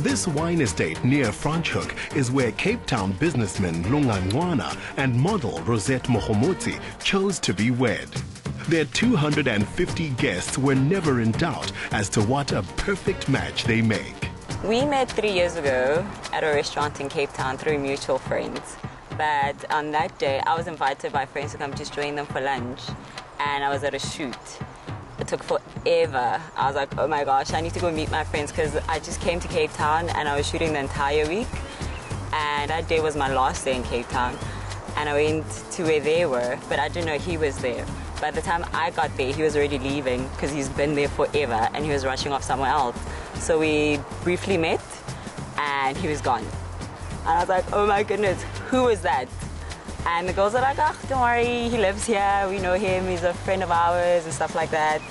This wine estate near Franschhoek is where Cape Town businessman Lunga Ngwana and model Rosette Mogomotsi chose to be wed. Their 250 guests were never in doubt as to what a perfect match they make. We met 3 years ago at a restaurant in Cape Town through mutual friends. But on that day, I was invited by friends to come to join them for lunch, and I was at a shoot. It took forever. I was like, oh my gosh, I need to go meet my friends because I just came to Cape Town and I was shooting the entire week. And that day was my last day in Cape Town. And I went to where they were, but I didn't know he was there. By the time I got there, he was already leaving because he's been there forever and he was rushing off somewhere else. So we briefly met and he was gone. And I was like, oh my goodness, who is that? And the girls are like, oh, don't worry, he lives here, we know him, he's a friend of ours and stuff like that.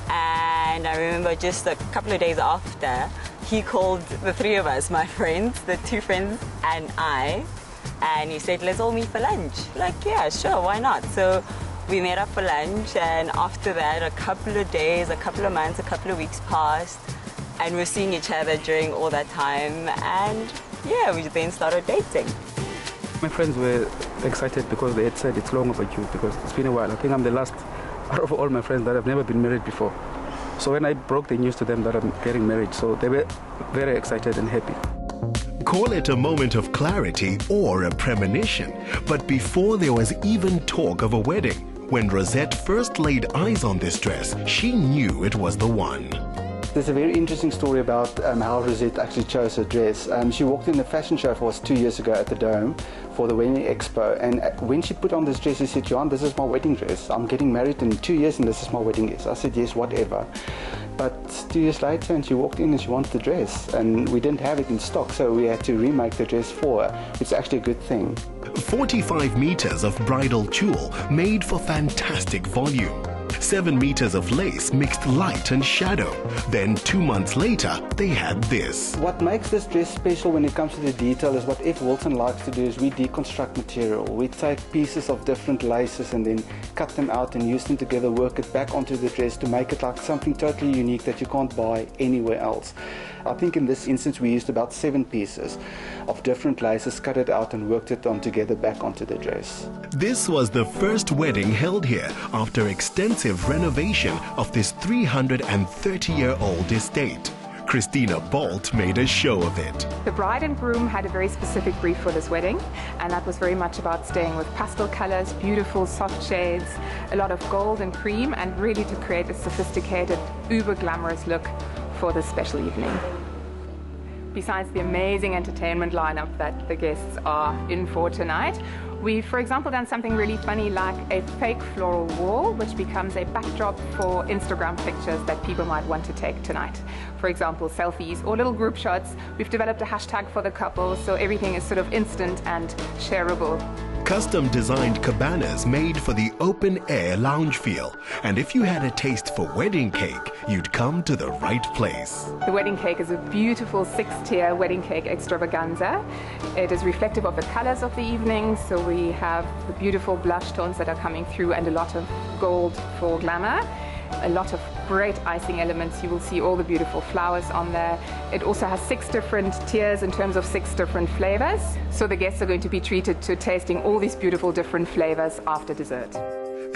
And I remember just a couple of days after, he called the three of us, my friends, the two friends and I, and he said, let's all meet for lunch. Like, yeah, sure, why not? So we met up for lunch, and after that, a couple of days, a couple of months, a couple of weeks passed, and we're seeing each other during all that time, and yeah, we then started dating. My friends were excited because they had said it's long overdue because it's been a while. I think I'm the last out of all my friends that have never been married before. So when I broke the news to them that I'm getting married, so they were very excited and happy. Call it a moment of clarity or a premonition, but before there was even talk of a wedding, when Rosette first laid eyes on this dress, she knew it was the one. There's a very interesting story about how Rosette actually chose her dress. She walked in the fashion show for us 2 years ago at the Dome for the Wedding Expo, and when she put on this dress, she said, Johan, this is my wedding dress. I'm getting married in 2 years and this is my wedding dress. I said, yes, whatever. But 2 years later, and she walked in and she wanted the dress, and we didn't have it in stock, so we had to remake the dress for her. It's actually a good thing. 45 meters of bridal tulle made for fantastic volume. 7 meters of lace mixed light and shadow. Then 2 months later, they had this. What makes this dress special when it comes to the detail is what F. Wilson likes to do is we deconstruct material. We take pieces of different laces and then cut them out and use them together, work it back onto the dress to make it like something totally unique that you can't buy anywhere else. I think in this instance we used about 7 pieces of different laces, cut it out and worked it on together back onto the dress. This was the first wedding held here after extensive renovation of this 330-year-old estate. Christina Holt made a show of it. The bride and groom had a very specific brief for this wedding, and that was very much about staying with pastel colors, beautiful soft shades, a lot of gold and cream, and really to create a sophisticated, uber glamorous look for this special evening. Besides the amazing entertainment lineup that the guests are in for tonight, we've, for example, done something really funny like a fake floral wall, which becomes a backdrop for Instagram pictures that people might want to take tonight. For example, selfies or little group shots. We've developed a hashtag for the couple, so everything is sort of instant and shareable. Custom-designed cabanas made for the open-air lounge feel. And if you had a taste for wedding cake, you'd come to the right place. The wedding cake is a beautiful 6-tier wedding cake extravaganza. It is reflective of the colors of the evening, so we have the beautiful blush tones that are coming through and a lot of gold for glamour. A lot of great icing elements. You will see all the beautiful flowers on there. It also has 6 different tiers in terms of 6 different flavors. So the guests are going to be treated to tasting all these beautiful different flavors after dessert.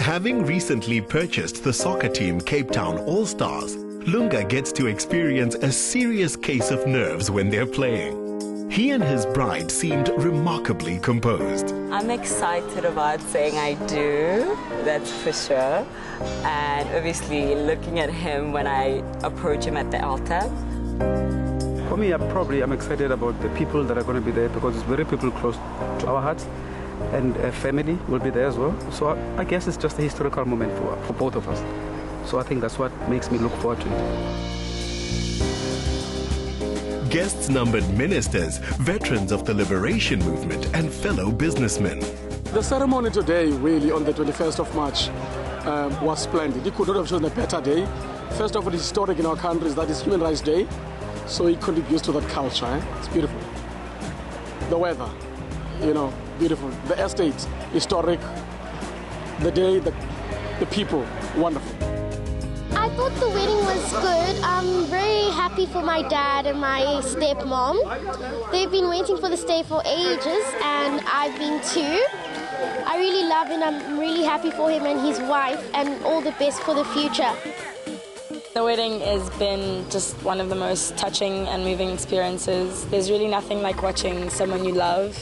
Having recently purchased the soccer team Cape Town All-Stars, Lunga gets to experience a serious case of nerves when they're playing. He and his bride seemed remarkably composed. I'm excited about saying I do, that's for sure. And obviously looking at him when I approach him at the altar. For me, I'm excited about the people that are going to be there because it's very people close to our hearts, and family will be there as well. So I guess it's just a historical moment for both of us. So I think that's what makes me look forward to it. Guests numbered ministers, veterans of the liberation movement, and fellow businessmen. The ceremony today, really, on the 21st of March, was splendid. It could not have chosen a better day. First of all, it's historic in our country, that is Human Rights Day, so it contributes to that culture. It's beautiful. The weather, beautiful. The estate, historic. The day, the people, wonderful. I thought the wedding was good. I'm very happy happy for my dad and my stepmom. They've been waiting for this day for ages, and I've been too. I really love him. I'm really happy for him and his wife, and all the best for the future. The wedding has been just one of the most touching and moving experiences. There's really nothing like watching someone you love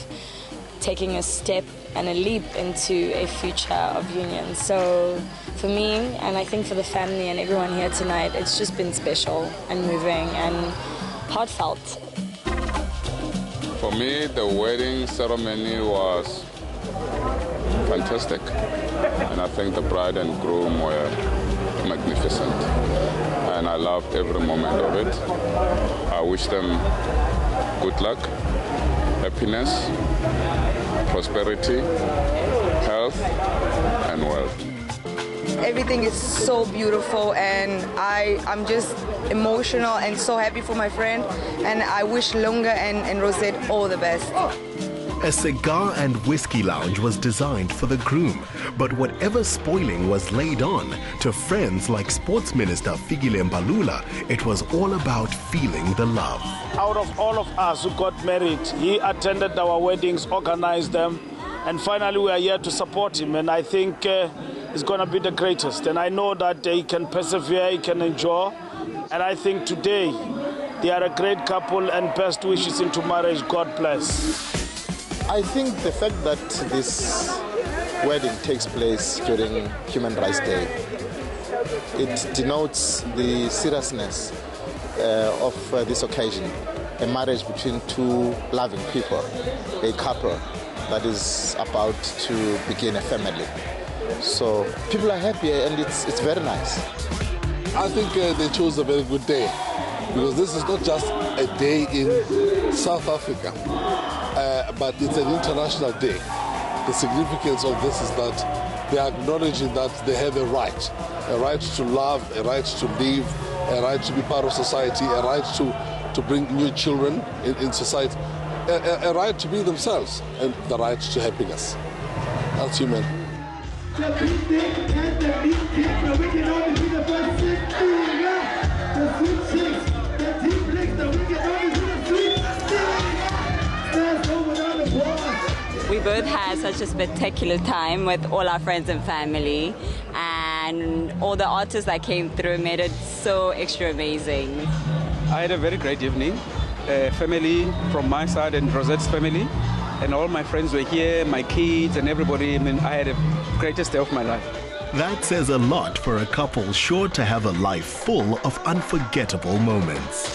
taking a step and a leap into a future of union. So for me, and I think for the family and everyone here tonight, it's just been special and moving and heartfelt. For me, the wedding ceremony was fantastic, and I think the bride and groom were magnificent, and I loved every moment of it. I wish them good luck, happiness, prosperity, health, and wealth. Everything is so beautiful, and I'm just emotional and so happy for my friend, and I wish Lunga and Rosette all the best. A cigar and whiskey lounge was designed for the groom, but whatever spoiling was laid on to friends like Sports Minister Fikile Mbalula, it was all about feeling the love. Out of all of us who got married, he attended our weddings, organized them, and finally we are here to support him, and I think it's going to be the greatest, and I know that he can persevere, he can endure, and I think today they are a great couple, and best wishes into marriage. God bless. I think the fact that this wedding takes place during Human Rights Day, it denotes the seriousness of this occasion, a marriage between two loving people, a couple that is about to begin a family. So people are happy, and it's very nice. I think they chose a very good day, because this is not just a day in South Africa, but it's an international day. The significance of this is that they are acknowledging that they have a right to love, a right to live, a right to be part of society, a right to bring new children in society, a right to be themselves, and the right to happiness. That's human. We both had such a spectacular time with all our friends and family, and all the artists that came through made it so extra amazing. I had a very great evening. Family from my side and Rosette's family, and all my friends were here, my kids and everybody. I mean, I had the greatest day of my life. That says a lot for a couple sure to have a life full of unforgettable moments.